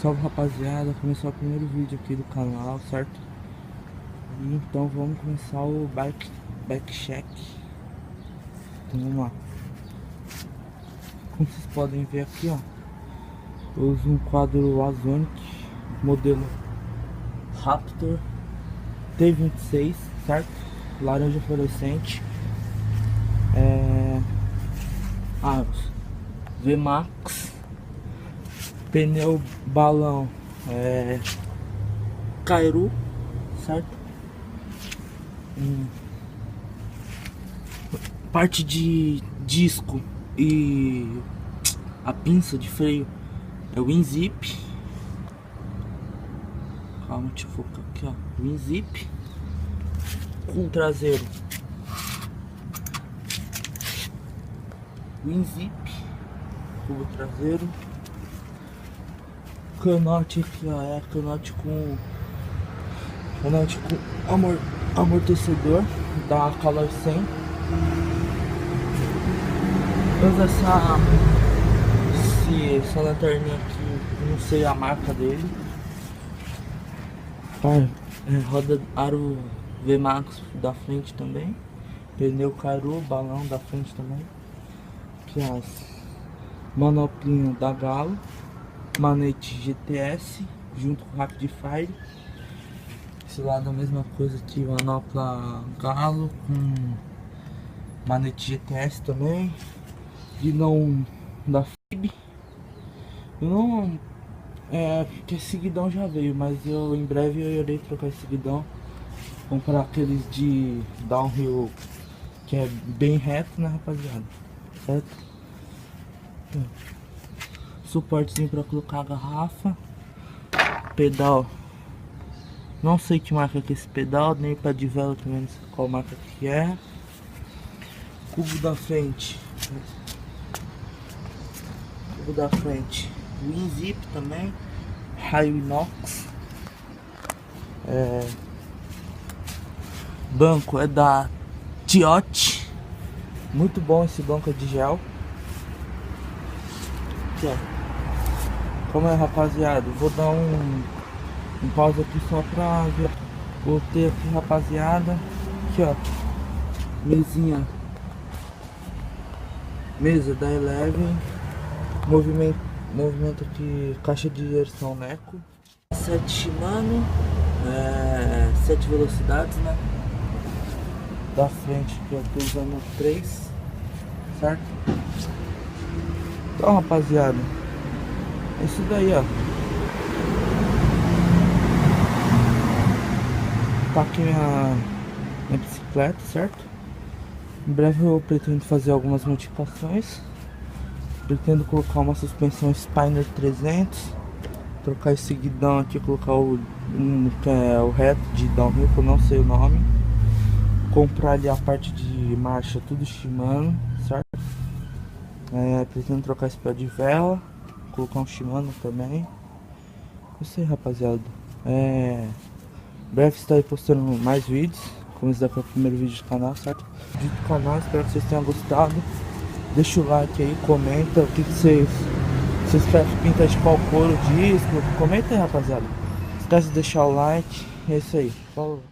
Salve rapaziada, começou o primeiro vídeo aqui do canal, certo? E então vamos começar o bike check. Então vamos lá. Como vocês podem ver aqui, ó, eu uso um quadro Azonic modelo Raptor T26, certo? Laranja fluorescente, aros VMAX, pneu balão Kairu, certo? Parte de disco e a pinça de freio é o WinZip. Calma, deixa eu focar aqui, ó. WinZip com traseiro WinZip, cubo traseiro. Canote aqui, ó, é canote com amortecedor da Calor 100. Usa essa lanterninha aqui, não sei a marca dele. Roda aro VMAX da frente também. Pneu Kairu, balão da frente também. Aqui as manoplinha da Galo. Manete GTS junto com Rapidfire. Esse lado a mesma coisa aqui, manopla Galo com manete GTS também. Guidão da FIB. Eu não... porque esse guidão já veio, mas em breve eu irei trocar esse guidão. Comprar aqueles de downhill que é bem reto, né, rapaziada? Certo? Suportezinho para colocar a garrafa. Pedal, não sei que marca que é esse pedal, nem para de vela também, não sei qual marca que é. Cubo da frente, WinZip também, raio inox. Banco é da Tiote, muito bom esse banco de gel. Aqui, ó. Como é, rapaziada, vou dar um pausa aqui só pra ver. Voltei aqui, rapaziada. Aqui, ó, mesa da Eleven. Movimento aqui, caixa de direção Neco. 7 Shimano, 7 velocidades, né? Da frente aqui, eu tô usando 3, certo? Então, rapaziada, é isso daí, ó. Tá aqui minha bicicleta, certo? Em breve eu pretendo fazer algumas modificações. Pretendo colocar uma suspensão Spinner 300, trocar esse guidão aqui, colocar o reto de downhill, que eu não sei o nome. Comprar ali a parte de marcha, tudo Shimano, certo? Pretendo trocar esse pé de vela, colocar um Shimano também. Isso aí, rapaziada. Em breve estarei postando mais vídeos, como esse daqui é o primeiro vídeo do canal, certo? Vídeo do canal, espero que vocês tenham gostado. Deixa o like aí, comenta o que vocês querem pintar de qual cor o disco. Comenta aí, rapaziada. Não esquece de deixar o like. É isso aí. Falou.